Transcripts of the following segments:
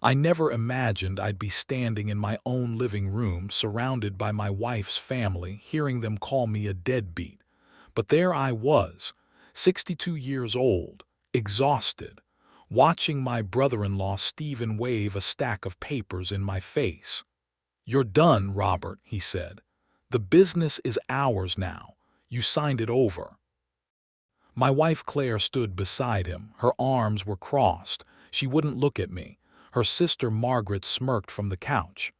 I never imagined I'd be standing in my own living room surrounded by my wife's family, hearing them call me a deadbeat. But there I was, 62 years old, exhausted, watching my brother-in-law Stephen wave a stack of papers in my face. "You're done, Robert," he said. "The business is ours now. You signed it over." My wife Claire stood beside him. Her arms were crossed. She wouldn't look at me. Her sister Margaret smirked from the couch.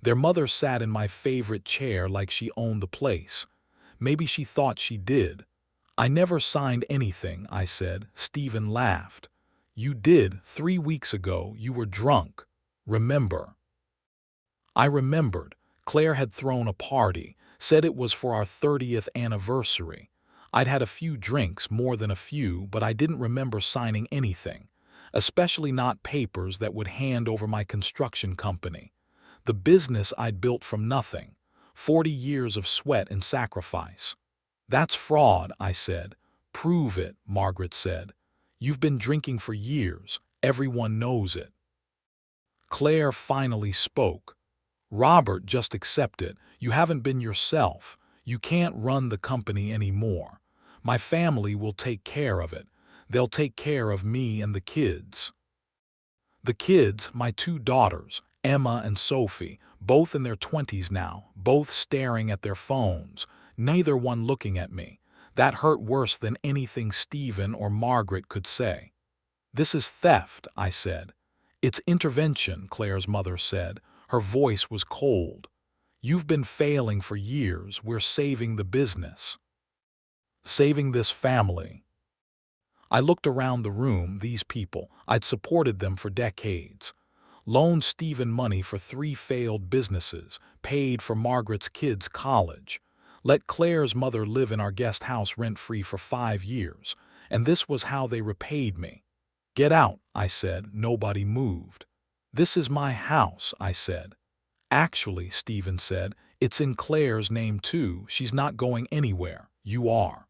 Their mother sat in my favorite chair like she owned the place. Maybe she thought she did. "I never signed anything," I said. Stephen laughed. "You did 3 weeks ago. You were drunk. Remember?" I remembered. Claire had thrown a party, said it was for our 30th anniversary. I'd had a few drinks, more than a few, but I didn't remember signing anything, especially not papers that would hand over my construction company. The business I'd built from nothing, 40 years of sweat and sacrifice. "That's fraud," I said. "Prove it," Margaret said. "You've been drinking for years. Everyone knows it." Claire finally spoke. "Robert, just accept it. You haven't been yourself. You can't run the company anymore. My family will take care of it. They'll take care of me and the kids." The kids, my 2 daughters, Emma and Sophie, both in their 20s now, both staring at their phones, neither one looking at me. That hurt worse than anything Stephen or Margaret could say. "This is theft," I said. "It's intervention," Claire's mother said. Her voice was cold. "You've been failing for years. We're saving the business. Saving this family." I looked around the room. These people, I'd supported them for decades. Loaned Stephen money for 3 failed businesses, paid for Margaret's kids' college, let Claire's mother live in our guest house rent-free for 5 years, and this was how they repaid me. "Get out," I said. Nobody moved. "This is my house," I said. "Actually," Stephen said, "it's in Claire's name too. She's not going anywhere. You are."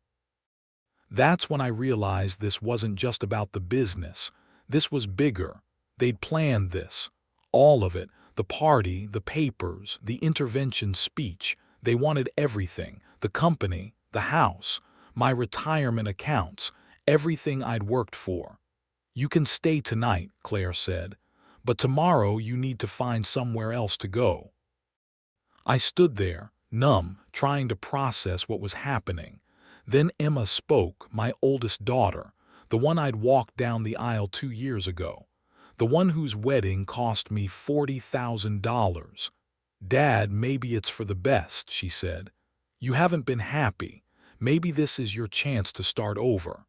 That's when I realized this wasn't just about the business. This was bigger. They'd planned this. All of it. The party, the papers, the intervention speech. They wanted everything. The company, the house, my retirement accounts, everything I'd worked for. "You can stay tonight," Claire said, "but tomorrow you need to find somewhere else to go." I stood there, numb, trying to process what was happening. Then Emma spoke, my oldest daughter, the one I'd walked down the aisle 2 years ago, the one whose wedding cost me $40,000. "Dad, maybe it's for the best," she said. "You haven't been happy. Maybe this is your chance to start over."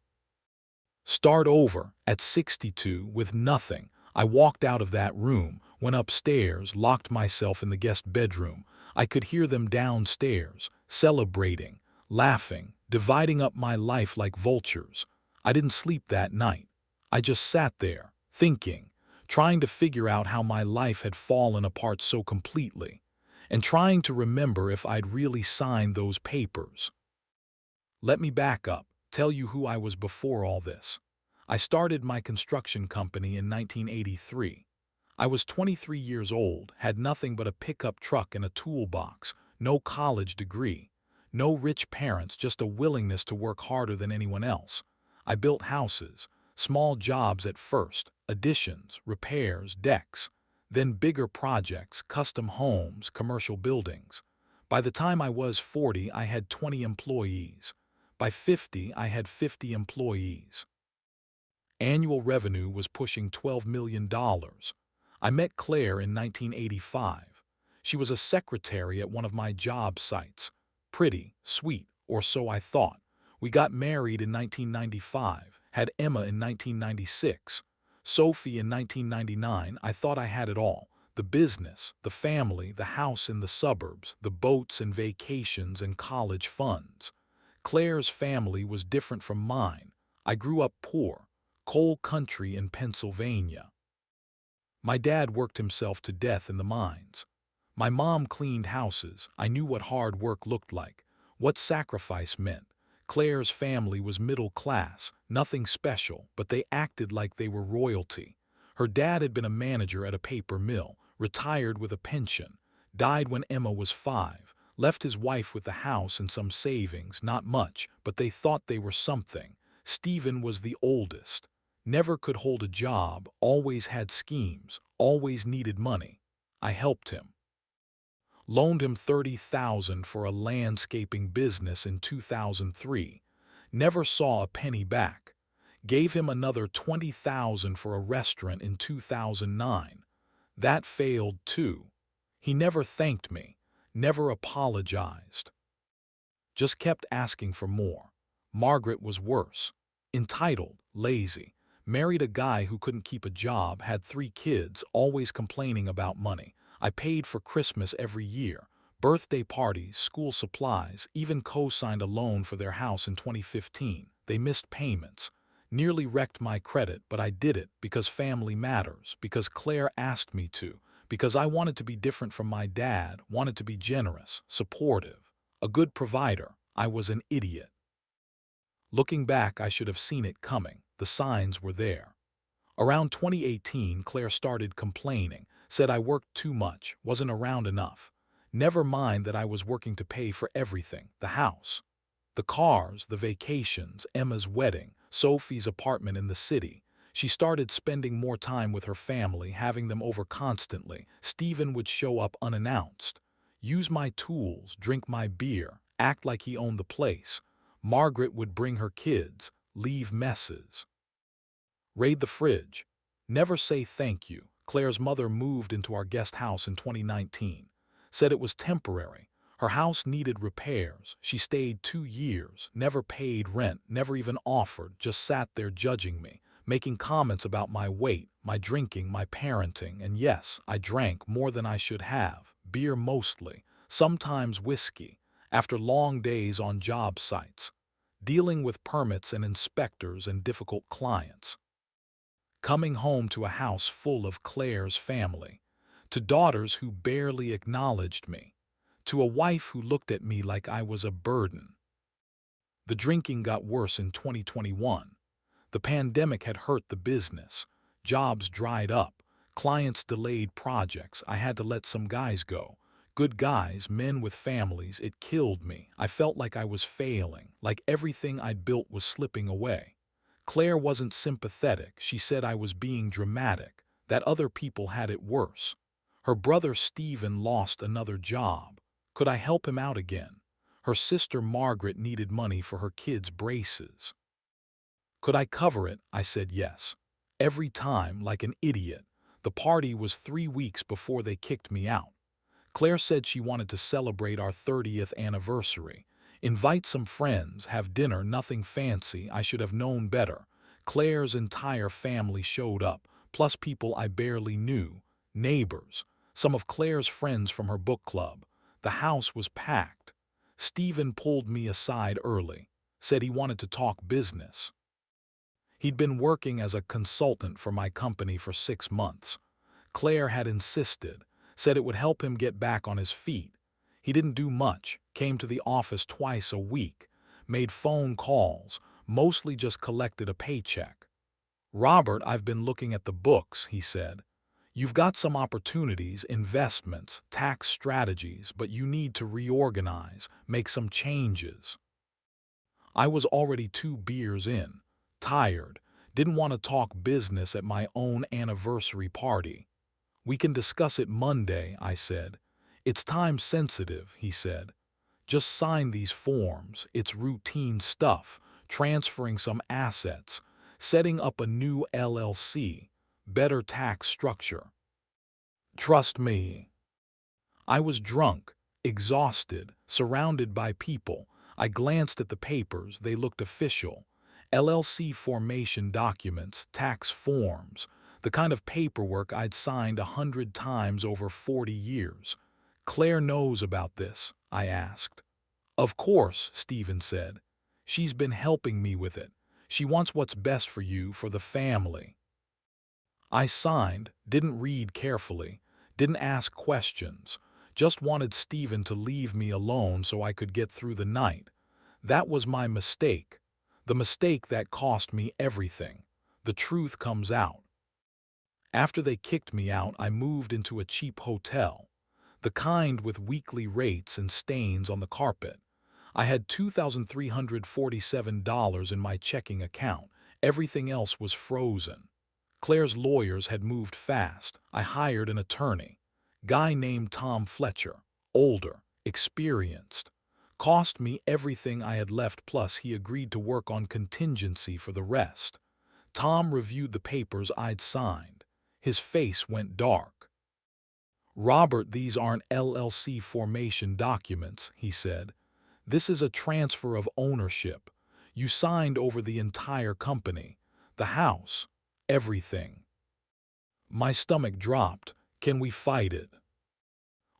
Start over, at 62, with nothing. I walked out of that room, went upstairs, locked myself in the guest bedroom. I could hear them downstairs, celebrating, laughing, dividing up my life like vultures. I didn't sleep that night. I just sat there, thinking, trying to figure out how my life had fallen apart so completely, and trying to remember if I'd really signed those papers. Let me back up, tell you who I was before all this. I started my construction company in 1983. I was 23 years old, had nothing but a pickup truck and a toolbox, no college degree, no rich parents, just a willingness to work harder than anyone else. I built houses, small jobs at first, additions, repairs, decks, then bigger projects, custom homes, commercial buildings. By the time I was 40, I had 20 employees. By 50, I had 50 employees. Annual revenue was pushing $12 million. I met Claire in 1985. She was a secretary at one of my job sites. Pretty, sweet, or so I thought. We got married in 1995, had Emma in 1996, Sophie in 1999. I thought I had it all. The business, the family, the house in the suburbs, the boats and vacations and college funds. Claire's family was different from mine. I grew up poor, coal country in Pennsylvania. My dad worked himself to death in the mines. My mom cleaned houses. I knew what hard work looked like, what sacrifice meant. Claire's family was middle class, nothing special, but they acted like they were royalty. Her dad had been a manager at a paper mill, retired with a pension, died when Emma was 5, left his wife with the house and some savings, not much, but they thought they were something. Stephen was the oldest, never could hold a job, always had schemes, always needed money. I helped him. Loaned him $30,000 for a landscaping business in 2003. Never saw a penny back. Gave him another $20,000 for a restaurant in 2009. That failed too. He never thanked me, never apologized. Just kept asking for more. Margaret was worse. Entitled, lazy, married a guy who couldn't keep a job, had 3 kids, always complaining about money. I paid for Christmas every year, birthday parties, school supplies, even co-signed a loan for their house in 2015. They missed payments. Nearly wrecked my credit, but I did it because family matters, because Claire asked me to, because I wanted to be different from my dad, wanted to be generous, supportive, a good provider. I was an idiot. Looking back, I should have seen it coming. The signs were there. Around 2018, Claire started complaining, said I worked too much, wasn't around enough. Never mind that I was working to pay for everything, the house, the cars, the vacations, Emma's wedding, Sophie's apartment in the city. She started spending more time with her family, having them over constantly. Stephen would show up unannounced, use my tools, drink my beer, act like he owned the place. Margaret would bring her kids, leave messes, raid the fridge, never say thank you. Claire's mother moved into our guest house in 2019, said it was temporary. Her house needed repairs. She stayed 2 years, never paid rent, never even offered, just sat there judging me, making comments about my weight, my drinking, my parenting. And yes, I drank more than I should have, beer mostly, sometimes whiskey, after long days on job sites, dealing with permits and inspectors and difficult clients. Coming home to a house full of Claire's family, to daughters who barely acknowledged me, to a wife who looked at me like I was a burden. The drinking got worse in 2021. The pandemic had hurt the business. Jobs dried up. Clients delayed projects. I had to let some guys go. Good guys, men with families. It killed me. I felt like I was failing, like everything I'd built was slipping away. Claire wasn't sympathetic. She said I was being dramatic, that other people had it worse. Her brother Stephen lost another job. Could I help him out again? Her sister Margaret needed money for her kids' braces. Could I cover it? I said yes. Every time, like an idiot. The party was 3 weeks before they kicked me out. Claire said she wanted to celebrate our 30th anniversary. Invite some friends, have dinner, nothing fancy. I should have known better. Claire's entire family showed up, plus people I barely knew, neighbors, some of Claire's friends from her book club. The house was packed. Stephen pulled me aside early, said he wanted to talk business. He'd been working as a consultant for my company for 6 months. Claire had insisted, said it would help him get back on his feet. He didn't do much, came to the office twice a week, made phone calls, mostly just collected a paycheck. Robert, I've been looking at the books, he said. You've got some opportunities, investments, tax strategies, but you need to reorganize, make some changes. I was already 2 beers in, tired, didn't want to talk business at my own anniversary party. We can discuss it Monday, I said. It's time sensitive, he said. Just sign these forms. It's routine stuff, transferring some assets, setting up a new LLC, better tax structure. Trust me. I was drunk, exhausted, surrounded by people. I glanced at the papers. They looked official. LLC formation documents, tax forms, the kind of paperwork I'd signed 100 times over 40 years. Claire knows about this, I asked. Of course, Stephen said. She's been helping me with it. She wants what's best for you, for the family. I signed, didn't read carefully, didn't ask questions, just wanted Stephen to leave me alone so I could get through the night. That was my mistake. The mistake that cost me everything. The truth comes out. After they kicked me out, I moved into a cheap hotel, the kind with weekly rates and stains on the carpet. I had $2,347 in my checking account. Everything else was frozen. Claire's lawyers had moved fast. I hired an attorney. Guy named Tom Fletcher. Older, experienced. Cost me everything I had left, plus he agreed to work on contingency for the rest. Tom reviewed the papers I'd signed. His face went dark. "Robert, these aren't LLC formation documents," he said. "This is a transfer of ownership. You signed over the entire company, the house, everything." My stomach dropped. "Can we fight it?"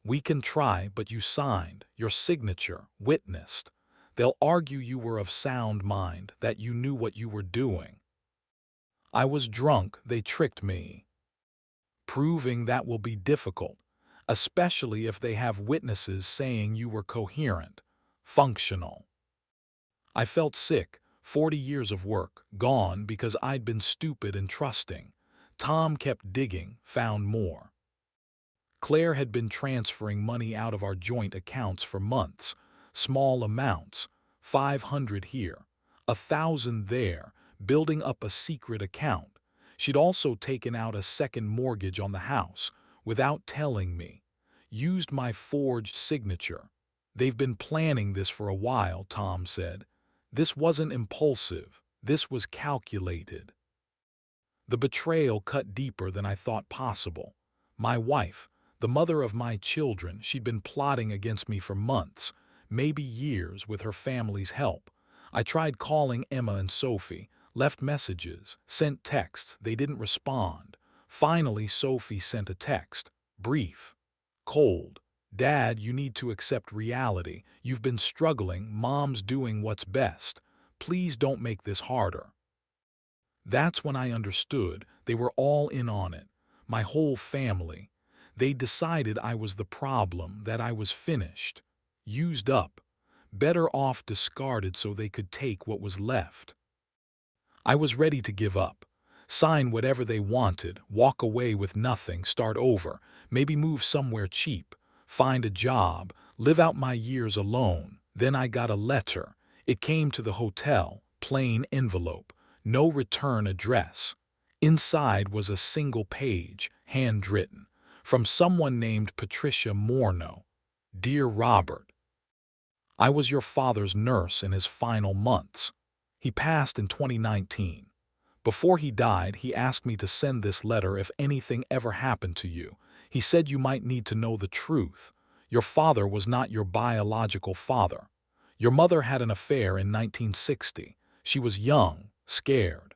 "We can try, but you signed, your signature, witnessed. They'll argue you were of sound mind, that you knew what you were doing." "I was drunk, they tricked me." "Proving that will be difficult, especially if they have witnesses saying you were coherent, functional." I felt sick. 40 years of work, gone because I'd been stupid and trusting. Tom kept digging, found more. Claire had been transferring money out of our joint accounts for months. Small amounts, 500 here, 1,000 there, building up a secret account. She'd also taken out a second mortgage on the house, without telling me. Used my forged signature. "They've been planning this for a while," Tom said. "This wasn't impulsive. This was calculated." The betrayal cut deeper than I thought possible. My wife, the mother of my children, she'd been plotting against me for months, maybe years, with her family's help. I tried calling Emma and Sophie, left messages, sent texts. They didn't respond. Finally, Sophie sent a text, brief, cold. "Dad, you need to accept reality. You've been struggling. Mom's doing what's best. Please don't make this harder." That's when I understood. They were all in on it. My whole family. They decided I was the problem, that I was finished. Used up. Better off discarded so they could take what was left. I was ready to give up. Sign whatever they wanted, walk away with nothing, start over, maybe move somewhere cheap, find a job, live out my years alone. Then I got a letter. It came to the hotel, plain envelope. No return address. Inside was a single page, handwritten, from someone named Patricia Morneau. "Dear Robert, I was your father's nurse in his final months. He passed in 2019. Before he died, he asked me to send this letter if anything ever happened to you. He said you might need to know the truth. Your father was not your biological father. Your mother had an affair in 1960. She was young, scared.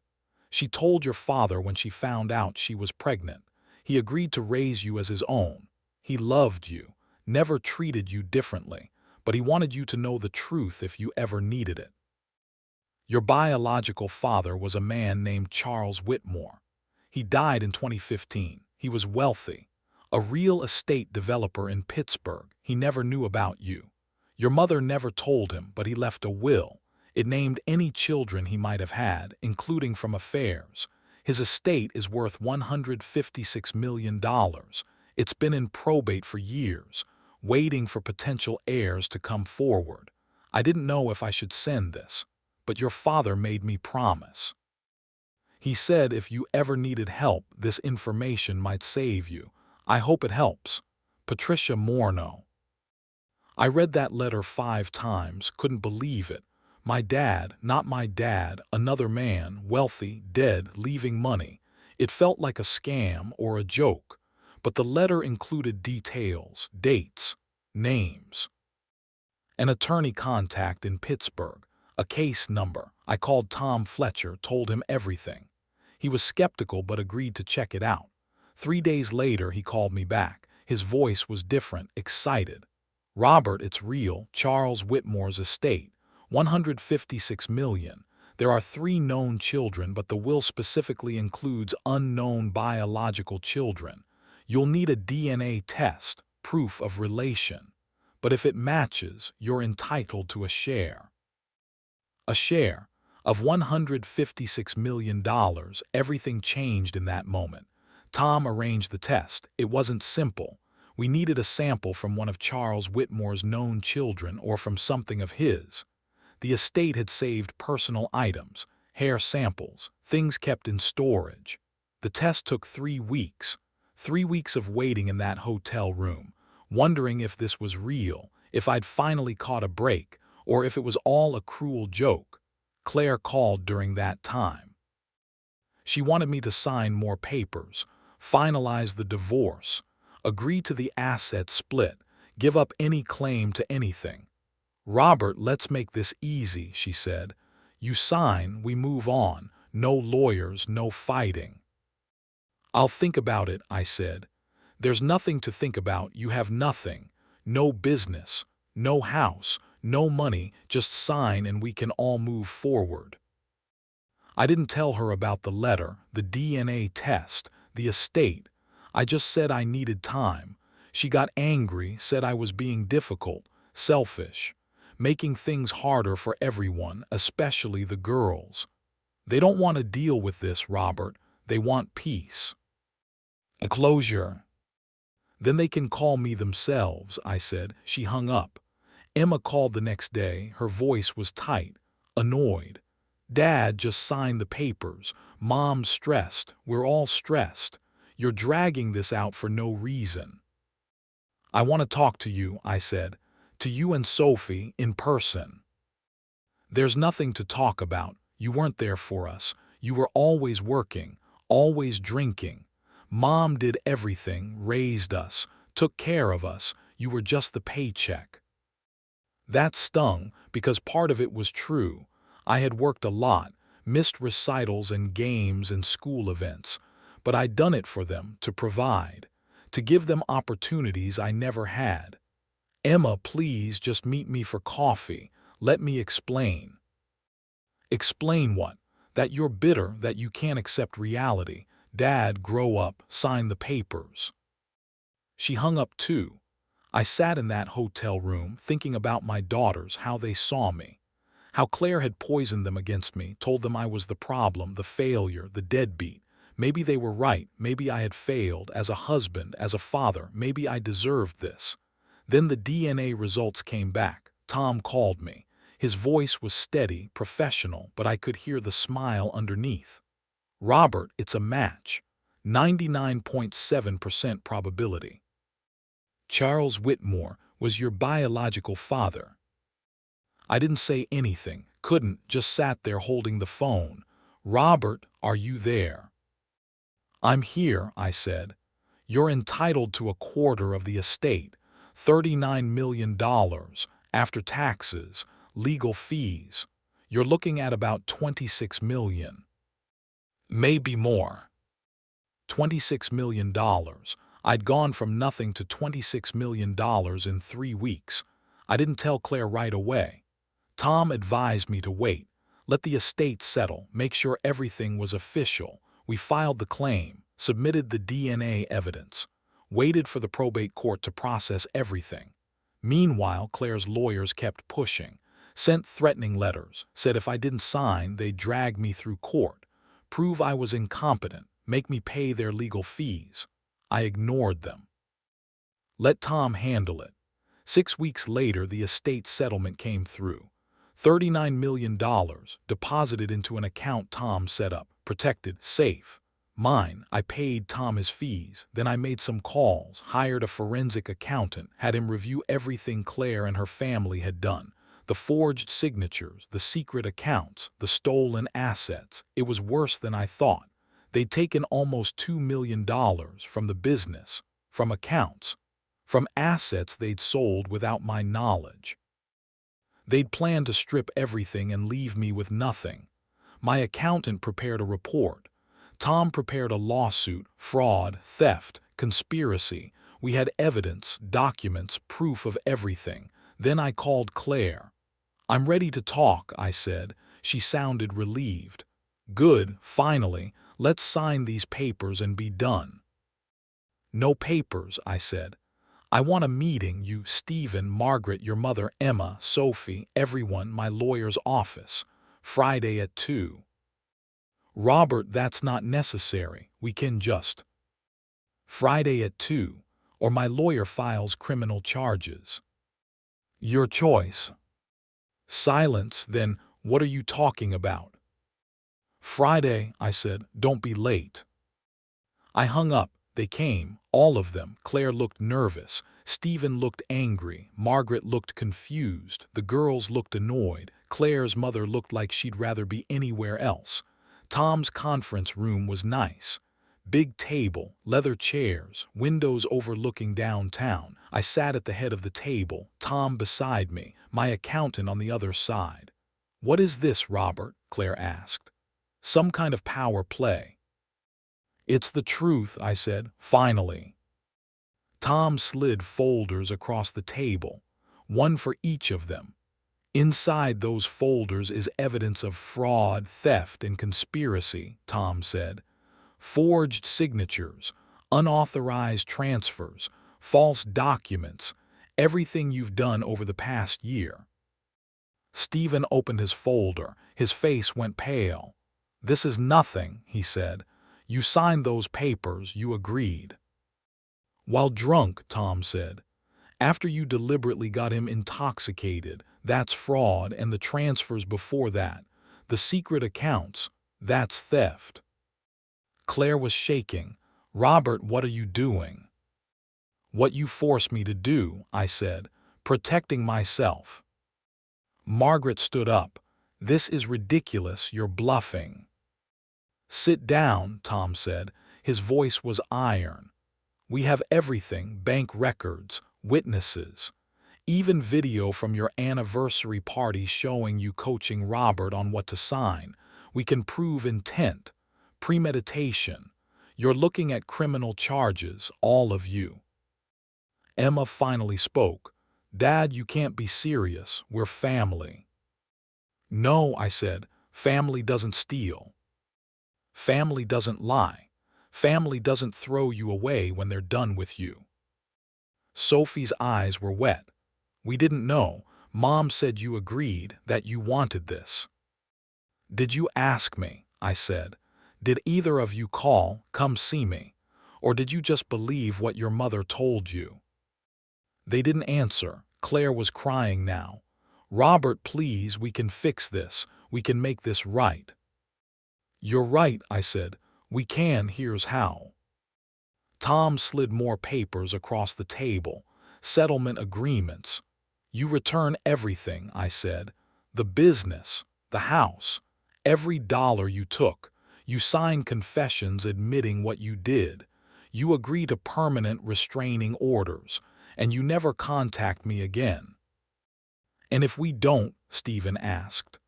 She told your father when she found out she was pregnant. He agreed to raise you as his own. He loved you, never treated you differently, but he wanted you to know the truth if you ever needed it. Your biological father was a man named Charles Whitmore. He died in 2015. He was wealthy, a real estate developer in Pittsburgh. He never knew about you. Your mother never told him, but he left a will. It named any children he might have had, including from affairs. His estate is worth $156 million. It's been in probate for years, waiting for potential heirs to come forward. I didn't know if I should send this, but your father made me promise. He said if you ever needed help, this information might save you. I hope it helps. Patricia Morneau. I read that letter 5 times, couldn't believe it. My dad, not my dad, another man, wealthy, dead, leaving money. It felt like a scam or a joke. But the letter included details, dates, names. An attorney contact in Pittsburgh, a case number. I called Tom Fletcher, told him everything. He was skeptical but agreed to check it out. 3 days later, he called me back. His voice was different, excited. "Robert, it's real. Charles Whitmore's estate. $156 million. There are 3 known children, but the will specifically includes unknown biological children. You'll need a DNA test, proof of relation. But if it matches, you're entitled to a share." A share of $156 million. Everything changed in that moment. Tom arranged the test. It wasn't simple. We needed a sample from one of Charles Whitmore's known children or from something of his. The estate had saved personal items, hair samples, things kept in storage. The test took 3 weeks. 3 weeks of waiting in that hotel room, wondering if this was real, if I'd finally caught a break, or if it was all a cruel joke. Claire called during that time. She wanted me to sign more papers, finalize the divorce, agree to the asset split, give up any claim to anything. "Robert, let's make this easy," she said. "You sign, we move on. No lawyers, no fighting." "I'll think about it," I said. "There's nothing to think about. You have nothing. No business, no house, no money. Just sign and we can all move forward." I didn't tell her about the letter, the DNA test, the estate. I just said I needed time. She got angry, said I was being difficult, selfish, making things harder for everyone, especially the girls. "They don't want to deal with this, Robert. They want peace. A closure. Then they can call me themselves," I said. She hung up. Emma called the next day. Her voice was tight, annoyed. "Dad just signed the papers. Mom's stressed. We're all stressed. You're dragging this out for no reason." "I want to talk to you," I said. "To you and Sophie, in person." "There's nothing to talk about. You weren't there for us. You were always working, always drinking. Mom did everything, raised us, took care of us. You were just the paycheck." That stung, because part of it was true. I had worked a lot, missed recitals and games and school events, but I'd done it for them, to provide, to give them opportunities I never had. "Emma, please just meet me for coffee. Let me explain." "Explain what? That you're bitter, that you can't accept reality. Dad, grow up, sign the papers." She hung up too. I sat in that hotel room thinking about my daughters, how they saw me. How Claire had poisoned them against me, told them I was the problem, the failure, the deadbeat. Maybe they were right. Maybe I had failed as a husband, as a father. Maybe I deserved this. Then the DNA results came back. Tom called me. His voice was steady, professional, but I could hear the smile underneath. "Robert, it's a match. 99.7% probability. Charles Whitmore was your biological father." I didn't say anything, couldn't, just sat there holding the phone. "Robert, are you there?" "I'm here," I said. "You're entitled to a quarter of the estate, $39 million, after taxes, legal fees. You're looking at about $26 million. Maybe more." $26 million. I'd gone from nothing to $26 million in 3 weeks. I didn't tell Claire right away. Tom advised me to wait, let the estate settle, make sure everything was official. We filed the claim, submitted the DNA evidence, waited for the probate court to process everything. Meanwhile, Claire's lawyers kept pushing, sent threatening letters, said if I didn't sign, they'd drag me through court, prove I was incompetent, make me pay their legal fees. I ignored them. Let Tom handle it. 6 weeks later, the estate settlement came through. $39 million deposited into an account Tom set up, protected, safe. Mine. I paid Tom his fees. Then I made some calls, hired a forensic accountant, had him review everything Claire and her family had done. The forged signatures, the secret accounts, the stolen assets. It was worse than I thought. They'd taken almost $2 million from the business, from accounts, from assets they'd sold without my knowledge. They'd planned to strip everything and leave me with nothing. My accountant prepared a report. Tom prepared a lawsuit, fraud, theft, conspiracy. We had evidence, documents, proof of everything. Then I called Claire. "I'm ready to talk," I said. She sounded relieved. "Good, finally. Let's sign these papers and be done." "No papers," I said. "I want a meeting, you, Stephen, Margaret, your mother, Emma, Sophie, everyone, my lawyer's office. Friday at 2. "Robert, that's not necessary. We can just Friday at 2, or my lawyer files criminal charges. Your choice. Silence, then what are you talking about? Friday, I said, don't be late. I hung up. They came, all of them. Claire looked nervous. Stephen looked angry. Margaret looked confused. The girls looked annoyed. Claire's mother looked like she'd rather be anywhere else. Tom's conference room was nice. Big table, leather chairs, windows overlooking downtown. I sat at the head of the table, Tom beside me, my accountant on the other side. "What is this, Robert?" Claire asked. "Some kind of power play." "It's the truth," I said, finally. Tom slid folders across the table, one for each of them. "Inside those folders is evidence of fraud, theft, and conspiracy," Tom said. "Forged signatures, unauthorized transfers, false documents, everything you've done over the past year." Stephen opened his folder. His face went pale. "This is nothing," he said. "You signed those papers, you agreed." "While drunk," Tom said. "After you deliberately got him intoxicated, that's fraud, and the transfers before that, the secret accounts, that's theft." Claire was shaking. "Robert, what are you doing?" "What you forced me to do," I said, "protecting myself." Margaret stood up. "This is ridiculous, you're bluffing." "Sit down," Tom said. His voice was iron. "We have everything, bank records, witnesses, even video from your anniversary party showing you coaching Robert on what to sign. We can prove intent, premeditation. You're looking at criminal charges, all of you." Emma finally spoke. "Dad, you can't be serious. We're family." "No," I said. "Family doesn't steal. Family doesn't lie. Family doesn't throw you away when they're done with you." Sophie's eyes were wet. "We didn't know. Mom said you agreed, that you wanted this." "Did you ask me?" I said. "Did either of you call, come see me? Or did you just believe what your mother told you?" They didn't answer. Claire was crying now. "Robert, please, we can fix this. We can make this right." "You're right," I said. "We can, here's how." Tom slid more papers across the table. "Settlement agreements. You return everything," I said. "The business, the house, every dollar you took. You sign confessions admitting what you did. You agree to permanent restraining orders, and you never contact me again." "And if we don't?" Stephen asked.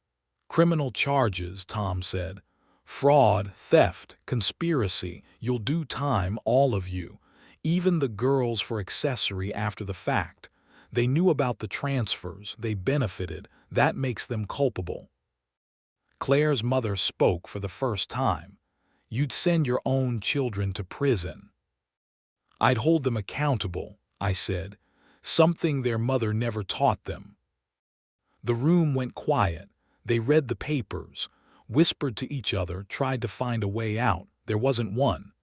"Criminal charges," Tom said. "Fraud, theft, conspiracy. You'll do time, all of you. Even the girls for accessory after the fact. They knew about the transfers, they benefited, that makes them culpable." Claire's mother spoke for the first time. "You'd send your own children to prison." "I'd hold them accountable," I said, "something their mother never taught them." The room went quiet. They read the papers, whispered to each other, tried to find a way out. There wasn't one.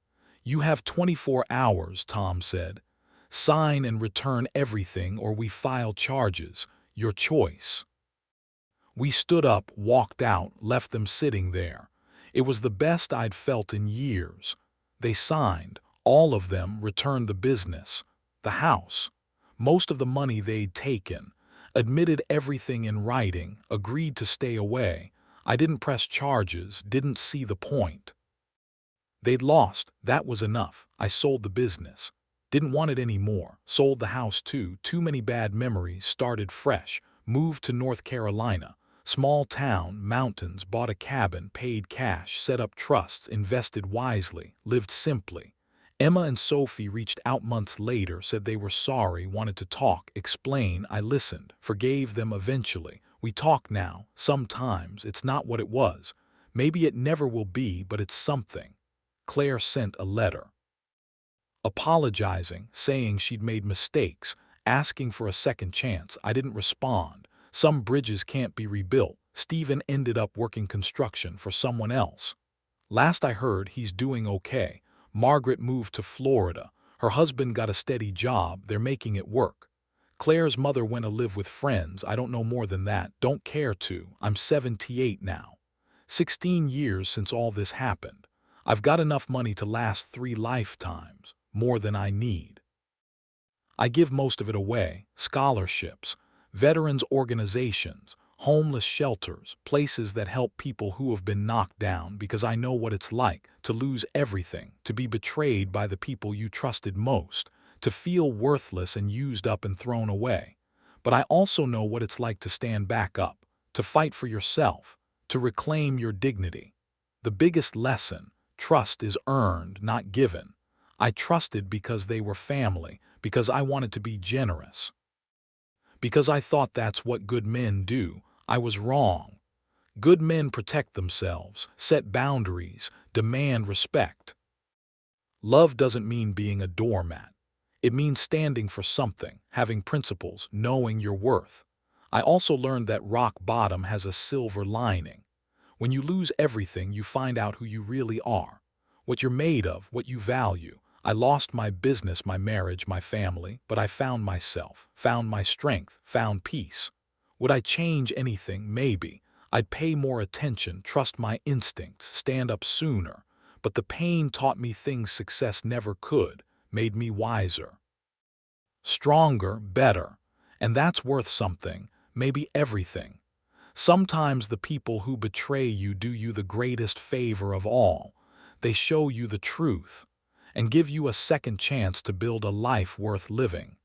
"You have 24 hours," Tom said. "Sign and return everything or we file charges. Your choice." We stood up, walked out, left them sitting there. It was the best I'd felt in years. They signed, all of them, returned the business, the house, most of the money they'd taken, admitted everything in writing, agreed to stay away. I didn't press charges, didn't see the point. They'd lost, that was enough. I sold the business. Didn't want it anymore. Sold the house too. Too many bad memories. Started fresh. Moved to North Carolina. Small town, mountains, bought a cabin, paid cash, set up trusts, invested wisely, lived simply. Emma and Sophie reached out months later, said they were sorry, wanted to talk, explain. I listened, forgave them eventually. We talk now. Sometimes it's not what it was. Maybe it never will be, but it's something. Claire sent a letter, apologizing, saying she'd made mistakes, asking for a second chance. I didn't respond. Some bridges can't be rebuilt. Stephen ended up working construction for someone else. Last I heard, he's doing okay. Margaret moved to Florida. Her husband got a steady job. They're making it work. Claire's mother went to live with friends. I don't know more than that. Don't care to. I'm 78 now. 16 years since all this happened. I've got enough money to last 3 lifetimes, more than I need. I give most of it away, scholarships, veterans organizations, homeless shelters, places that help people who have been knocked down, because I know what it's like to lose everything, to be betrayed by the people you trusted most, to feel worthless and used up and thrown away. But I also know what it's like to stand back up, to fight for yourself, to reclaim your dignity. The biggest lesson: trust is earned, not given. I trusted because they were family, because I wanted to be generous, because I thought that's what good men do. I was wrong. Good men protect themselves, set boundaries, demand respect. Love doesn't mean being a doormat. It means standing for something, having principles, knowing your worth. I also learned that rock bottom has a silver lining. When you lose everything, you find out who you really are, what you're made of, what you value. I lost my business, my marriage, my family, but I found myself, found my strength, found peace. Would I change anything? Maybe. I'd pay more attention, trust my instincts, stand up sooner. But the pain taught me things success never could, made me wiser, stronger, better. And that's worth something, maybe everything. Sometimes the people who betray you do you the greatest favor of all. They show you the truth and give you a second chance to build a life worth living.